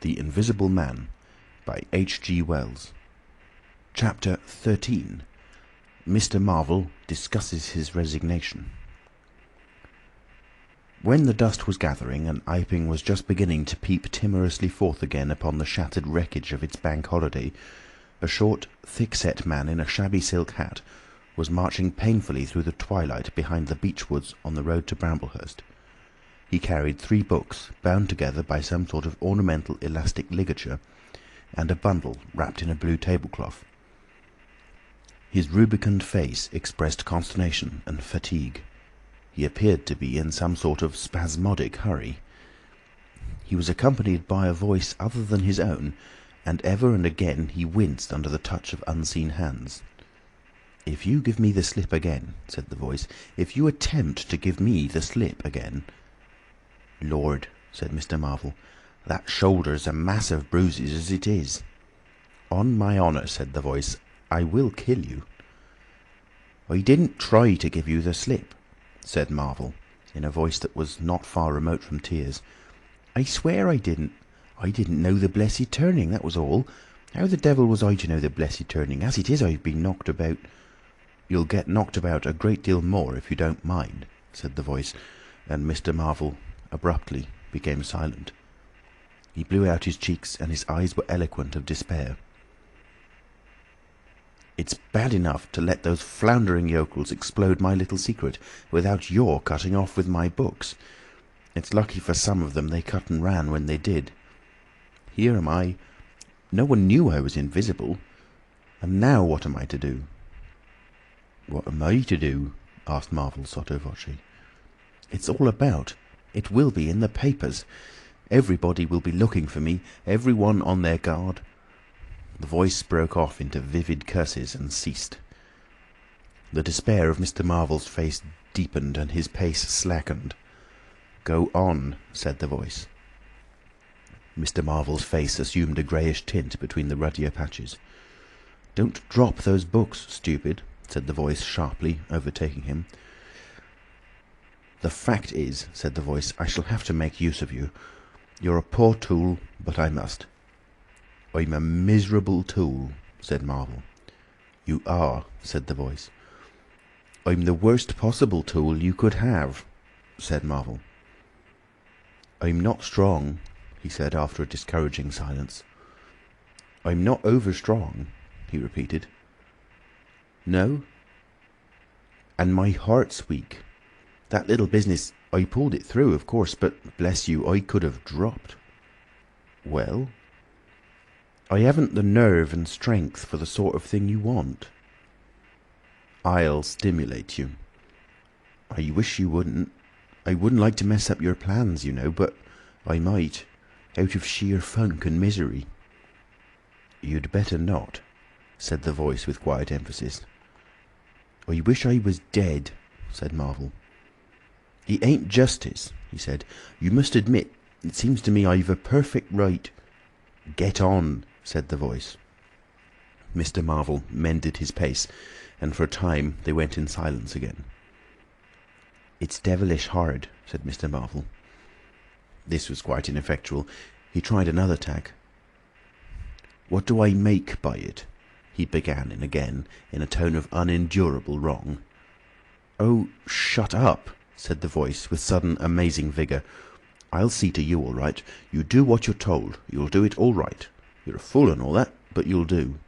The Invisible Man by H.G. Wells. Chapter 13. Mr. Marvel discusses his resignation. When the dusk was gathering and Iping was just beginning to peep timorously forth again upon the shattered wreckage of its bank holiday, a short, thick-set man in a shabby silk hat was marching painfully through the twilight behind the beech woods on the road to Bramblehurst. He carried 3 books, bound together by some sort of ornamental elastic ligature, and a bundle wrapped in a blue tablecloth. His rubicund face expressed consternation and fatigue. He appeared to be in some sort of spasmodic hurry. He was accompanied by a voice other than his own, and ever and again he winced under the touch of unseen hands. "If you give me the slip again," said the voice, "if you attempt to give me the slip again—" "Lord," said Mr. Marvel, "that shoulder's a mass of bruises as it is." "On my honour," said the voice, "I will kill you." "I didn't try to give you the slip," said Marvel, in a voice that was not far remote from tears. "I swear I didn't. I didn't know the blessed turning, that was all. How the devil was I to know the blessed turning? As it is, I've been knocked about—" "You'll get knocked about a great deal more if you don't mind," said the voice, and Mr. Marvel abruptly became silent. He blew out his cheeks, and his eyes were eloquent of despair. "It's bad enough to let those floundering yokels explode my little secret without your cutting off with my books. It's lucky for some of them they cut and ran when they did. Here am I. No one knew I was invisible. And now what am I to do?" "What am I to do?" asked Marvel sotto voce. "It's all about. It will be in the papers. Everybody will be looking for me, everyone on their guard." The voice broke off into vivid curses and ceased. The despair of Mr. Marvel's face deepened and his pace slackened. "Go on," said the voice. Mr. Marvel's face assumed a greyish tint between the ruddier patches. "Don't drop those books, stupid," said the voice sharply, overtaking him. "The fact is," said the voice, "I shall have to make use of you. You're a poor tool, but I must." "I'm a miserable tool," said Marvel. "You are," said the voice. "I'm the worst possible tool you could have," said Marvel. "I'm not strong," he said after a discouraging silence. "I'm not over-strong," he repeated. "No? And my heart's weak. That little business, I pulled it through, of course, but bless you, I could have dropped." "Well?" "I haven't the nerve and strength for the sort of thing you want." "I'll stimulate you." "I wish you wouldn't. I wouldn't like to mess up your plans, you know, but I might, out of sheer funk and misery." "You'd better not," said the voice with quiet emphasis. "I wish I was dead," said Marvel. "It ain't justice," he said. "You must admit, it seems to me I've a perfect right—" "Get on," said the voice. Mr. Marvel mended his pace, and for a time they went in silence again. "It's devilish hard," said Mr. Marvel. This was quite ineffectual. He tried another tack. "What do I make by it?" he began again, in a tone of unendurable wrong. "Oh, shut up!" said the voice, with sudden amazing vigour. "I'll see to you all right. You do what you're told. You'll do it all right. You're a fool and all that, but you'll do.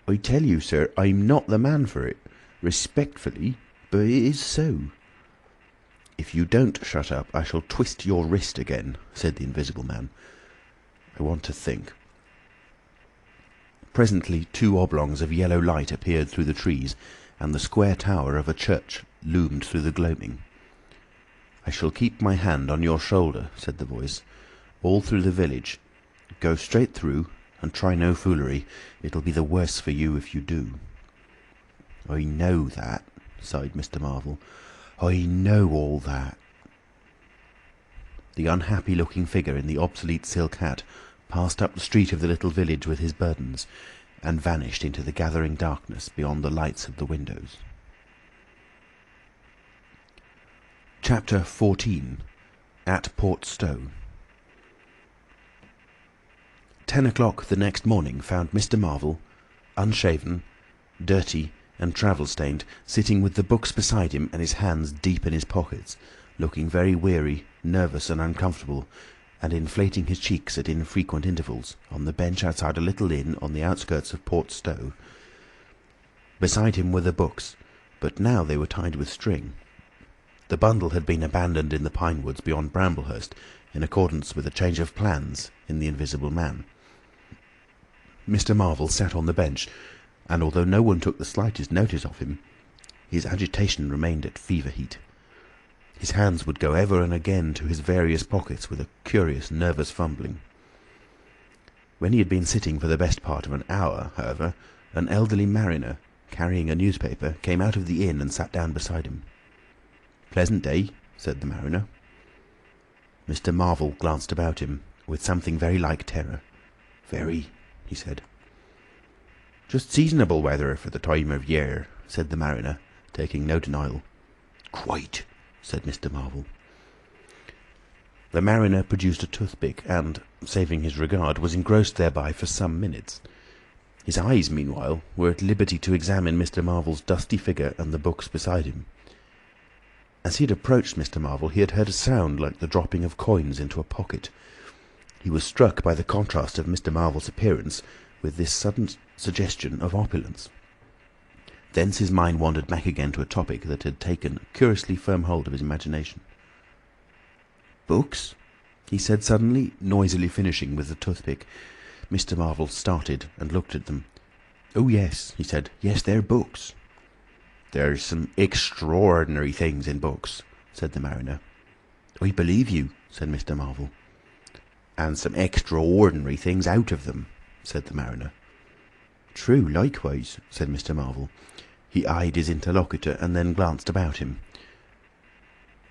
I tell you, sir, I'm not the man for it. Respectfully, but it is so." "If you don't shut up, I shall twist your wrist again," said the Invisible Man. "I want to think." Presently 2 oblongs of yellow light appeared through the trees, and the square tower of a church loomed through the gloaming. "I shall keep my hand on your shoulder," said the voice, "all through the village. Go straight through, and try no foolery. It'll be the worse for you if you do." "I know that," sighed Mr. Marvel. "I know all that." The unhappy-looking figure in the obsolete silk hat passed up the street of the little village with his burdens, and vanished into the gathering darkness beyond the lights of the windows. Chapter 14. At Port Stowe. 10 o'clock the next morning found Mr. Marvel, unshaven, dirty and travel-stained, sitting with the books beside him and his hands deep in his pockets, looking very weary, nervous and uncomfortable, and inflating his cheeks at infrequent intervals, on the bench outside a little inn on the outskirts of Port Stowe. Beside him were the books, but now they were tied with string. The bundle had been abandoned in the pine woods beyond Bramblehurst, in accordance with a change of plans in the Invisible Man. Mr. Marvel sat on the bench, and although no one took the slightest notice of him, his agitation remained at fever heat. His hands would go ever and again to his various pockets with a curious, nervous fumbling. When he had been sitting for the best part of an hour, however, an elderly mariner, carrying a newspaper, came out of the inn and sat down beside him. "Pleasant day," said the mariner. Mr. Marvel glanced about him, with something very like terror. "Very," he said. "Just seasonable weather for the time of year," said the mariner, taking no denial. "Quite," said Mr. Marvel. The mariner produced a toothpick and, saving his regard, was engrossed thereby for some minutes. His eyes, meanwhile, were at liberty to examine Mr. Marvel's dusty figure and the books beside him. As he had approached Mr. Marvel, he had heard a sound like the dropping of coins into a pocket. He was struck by the contrast of Mr. Marvel's appearance with this sudden suggestion of opulence. Thence his mind wandered back again to a topic that had taken a curiously firm hold of his imagination. "Books?" he said suddenly, noisily finishing with the toothpick. Mr. Marvel started and looked at them. "Oh yes," he said. "Yes, they're books." "There's some extraordinary things in books," said the mariner. "I believe you," said Mr. Marvel. "And some extraordinary things out of them," said the mariner. "True, likewise," said Mr. Marvel. He eyed his interlocutor and then glanced about him.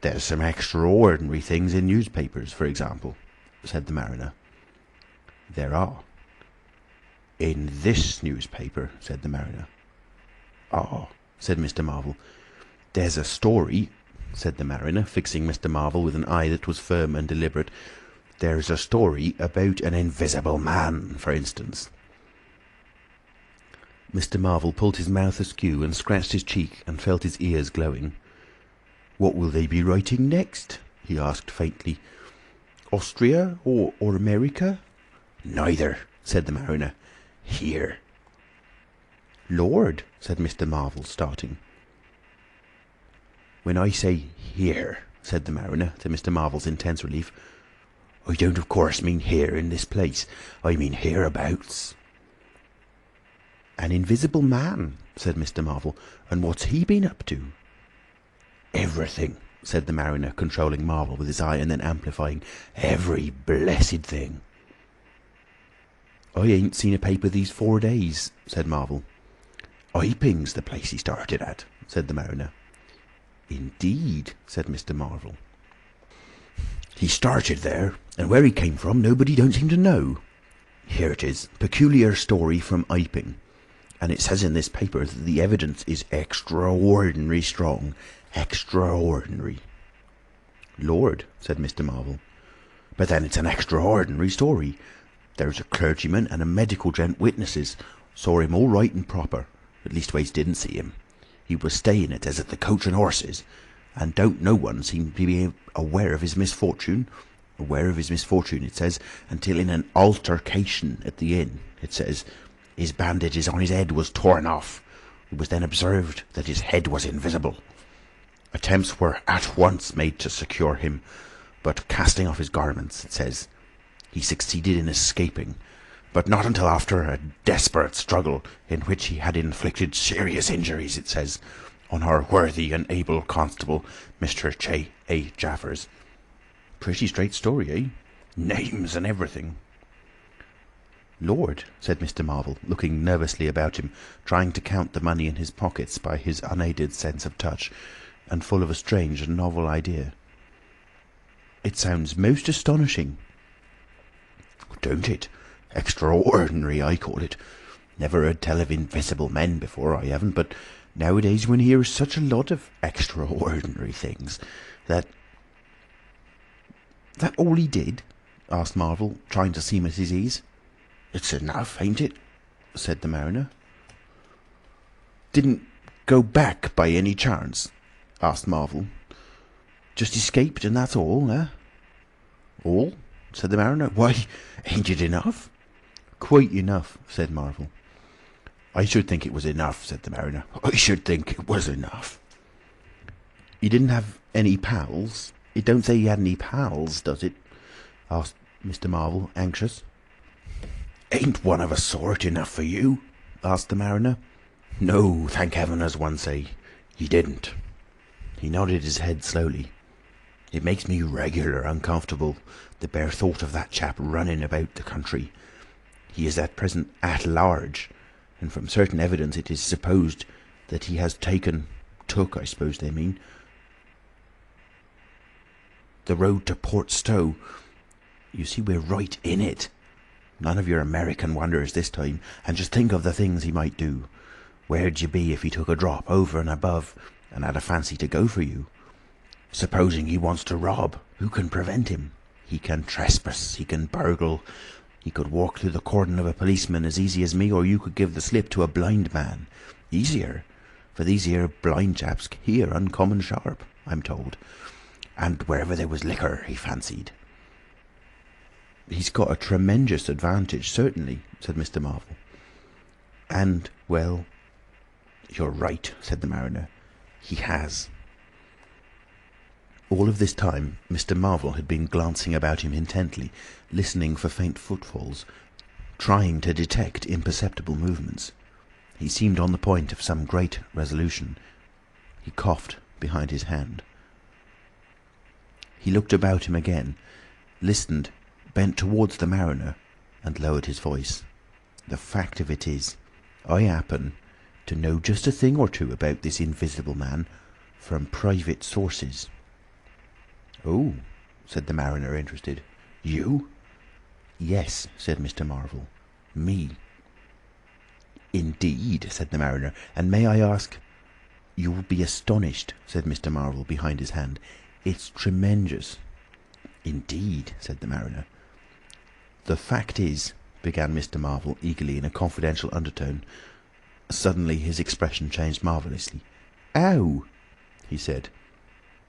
"There's some extraordinary things in newspapers, for example," said the mariner. "There are." "In this newspaper," said the mariner. "Ah," said Mr. Marvel. "There's a story," said the mariner, fixing Mr. Marvel with an eye that was firm and deliberate. "There's a story about an invisible man, for instance." Mr. Marvel pulled his mouth askew and scratched his cheek and felt his ears glowing. "What will they be writing next?" he asked faintly. "Austria or America?" "Neither," said the mariner. "Here." "Lord," said Mr. Marvel, starting. "When I say here," said the mariner, to Mr. Marvel's intense relief, "I don't of course mean here in this place. I mean hereabouts." "An invisible man," said Mr. Marvel. "And what's he been up to?" "Everything," said the mariner, controlling Marvel with his eye and then amplifying. "Every blessed thing." "I ain't seen a paper these 4 days," said Marvel. "Iping's the place he started at," said the mariner. "Indeed," said Mr. Marvel. "He started there, and where he came from nobody don't seem to know. Here it is, peculiar story from Iping. And it says in this paper that the evidence is extraordinary strong. Extraordinary." "Lord," said Mr. Marvel. "But then it's an extraordinary story. There's a clergyman and a medical gent witnesses. Saw him all right and proper. At leastways didn't see him. He was staying, it says, at the Coach and Horses. And don't no one seem to be aware of his misfortune. Aware of his misfortune, it says, until in an altercation at the inn, it says, his bandages on his head was torn off. It was then observed that his head was invisible. Attempts were at once made to secure him, but casting off his garments, it says, he succeeded in escaping, but not until after a desperate struggle in which he had inflicted serious injuries, it says, on our worthy and able constable, Mr. J. A. Jaffers. Pretty straight story, eh? Names and everything." "Lord," said Mr. Marvel, looking nervously about him, trying to count the money in his pockets by his unaided sense of touch, and full of a strange and novel idea. "It sounds most astonishing." "Don't it? Extraordinary, I call it. Never heard tell of invisible men before, I haven't, but nowadays one hears such a lot of extraordinary things that—" "That all he did?" asked Marvel, trying to seem at his ease. "It's enough, ain't it?" said the mariner. "Didn't go back by any chance?" asked Marvel. "Just escaped and that's all, eh?" "All?" said the mariner. "Why, ain't it enough?" "Quite enough," said Marvel. "I should think it was enough," said the mariner. "I should think it was enough." "He didn't have any pals? It don't say he had any pals, does it?" asked Mr. Marvel, anxious. "Ain't one of a sort enough for you?" asked the mariner. "No, thank heaven, as one say, he didn't." He nodded his head slowly. "It makes me regular uncomfortable, the bare thought of that chap running about the country. He is at present at large, and from certain evidence it is supposed that he has took, I suppose they mean, the road to Port Stowe. You see, we're right in it. None of your American wonders this time, and just think of the things he might do. Where'd you be if he took a drop over and above and had a fancy to go for you? Supposing he wants to rob, who can prevent him? He can trespass, he can burgle, he could walk through the cordon of a policeman as easy as me, or you could give the slip to a blind man. Easier, for these here blind chaps hear uncommon sharp, I'm told. And wherever there was liquor, he fancied." "He's got a tremendous advantage, certainly," said Mr. Marvel. "And, well, you're right," said the mariner. "He has." All of this time Mr. Marvel had been glancing about him intently, listening for faint footfalls, trying to detect imperceptible movements. He seemed on the point of some great resolution. He coughed behind his hand. He looked about him again, listened, bent towards the mariner, and lowered his voice. "The fact of it is, I happen to know just a thing or two about this invisible man from private sources." "Oh," said the mariner, interested. "You?" "Yes," said Mr. Marvel. "Me." "Indeed," said the mariner. "And may I ask—" "You will be astonished," said Mr. Marvel behind his hand. "It's tremendous." "Indeed," said the mariner. "The fact is," began Mr. Marvel eagerly in a confidential undertone. Suddenly his expression changed marvellously. "Ow!" he said.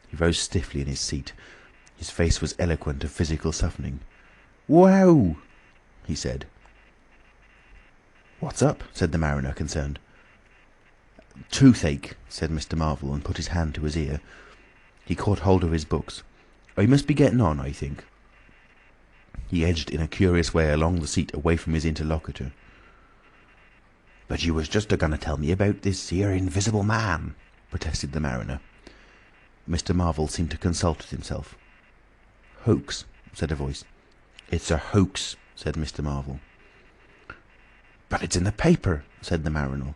He rose stiffly in his seat. His face was eloquent of physical suffering. "Wow!" he said. "What's up?" said the mariner, concerned. "Toothache," said Mr. Marvel, and put his hand to his ear. He caught hold of his books. "I must be getting on, I think." He edged in a curious way along the seat away from his interlocutor. "But you was just a-going to tell me about this here invisible man," protested the mariner. Mr. Marvel seemed to consult with himself. "Hoax," said a voice. "It's a hoax," said Mr. Marvel. "But it's in the paper," said the mariner.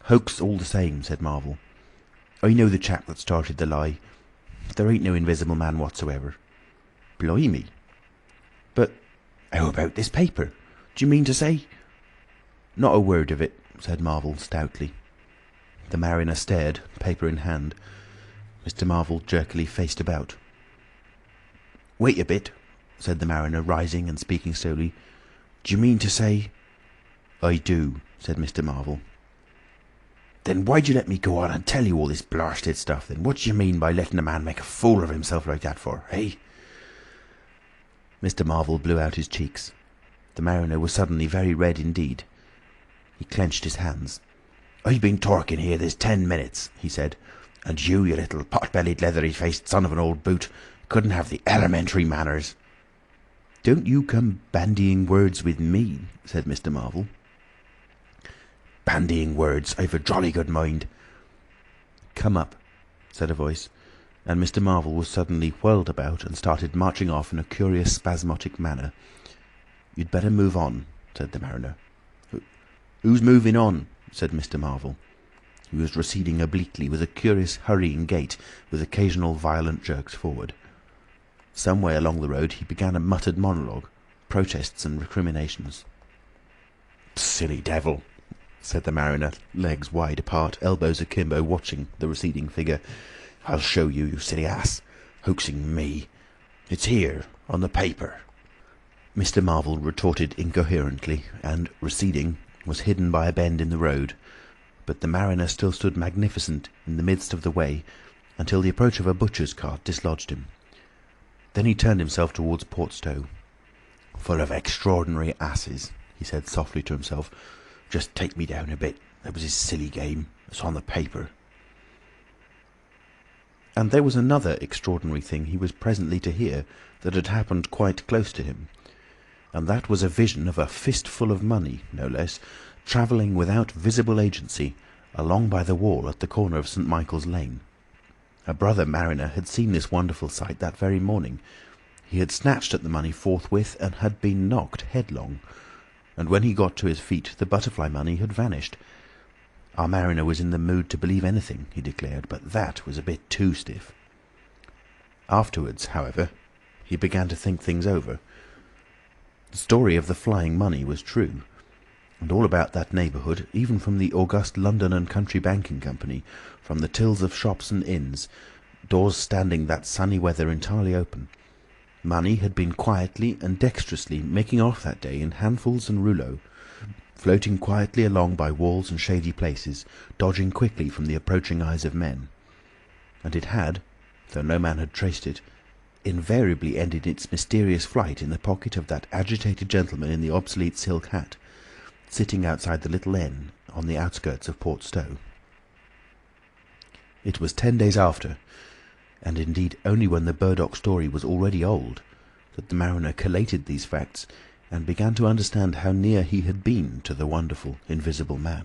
"Hoax all the same," said Marvel. "I know the chap that started the lie. There ain't no invisible man whatsoever." "Blimey! But how about this paper? Do you mean to say—" "Not a word of it," said Marvel stoutly. The mariner stared, paper in hand. Mr. Marvel jerkily faced about. "Wait a bit," said the mariner, rising and speaking slowly. "Do you mean to say—" "I do," said Mr. Marvel. "Then why'd you let me go on and tell you all this blarsted stuff, then? What do you mean by letting a man make a fool of himself like that for, eh?" Mr. Marvel blew out his cheeks. The mariner was suddenly very red indeed. He clenched his hands. "I've been talking here this 10 minutes," he said, "and you little pot-bellied, leathery-faced son of an old boot, couldn't have the elementary manners." "Don't you come bandying words with me," said Mr. Marvel. "Bandying words! I've a jolly good mind." "Come up," said a voice, and Mr. Marvel was suddenly whirled about and started marching off in a curious spasmodic manner. "You'd better move on," said the mariner. "Who's moving on?" said Mr. Marvel. He was receding obliquely with a curious hurrying gait, with occasional violent jerks forward. Some way along the road he began a muttered monologue, protests and recriminations. "Silly devil," said the mariner, legs wide apart, elbows akimbo, watching the receding figure. "I'll show you, you silly ass. Hoaxing me. It's here, on the paper." Mr. Marvel retorted incoherently, and, receding, was hidden by a bend in the road, but the mariner still stood magnificent in the midst of the way until the approach of a butcher's cart dislodged him. Then he turned himself towards Portstowe. "Full of extraordinary asses," he said softly to himself. "Just take me down a bit. That was his silly game. It's on the paper." And there was another extraordinary thing he was presently to hear that had happened quite close to him, and that was a vision of a fistful of money, no less, travelling without visible agency along by the wall at the corner of St. Michael's Lane. A brother mariner had seen this wonderful sight that very morning. He had snatched at the money forthwith and had been knocked headlong, and when he got to his feet the butterfly money had vanished. Our mariner was in the mood to believe anything, he declared, but that was a bit too stiff. Afterwards, however, he began to think things over. The story of the flying money was true, and all about that neighbourhood, even from the august London and Country Banking Company, from the tills of shops and inns, doors standing that sunny weather entirely open, money had been quietly and dexterously making off that day in handfuls and rouleaux, floating quietly along by walls and shady places, dodging quickly from the approaching eyes of men. And it had, though no man had traced it, invariably ended its mysterious flight in the pocket of that agitated gentleman in the obsolete silk hat, sitting outside the little inn on the outskirts of Portstowe. It was 10 days after, and indeed only when the Burdock story was already old, that the mariner collated these facts and began to understand how near he had been to the wonderful invisible man.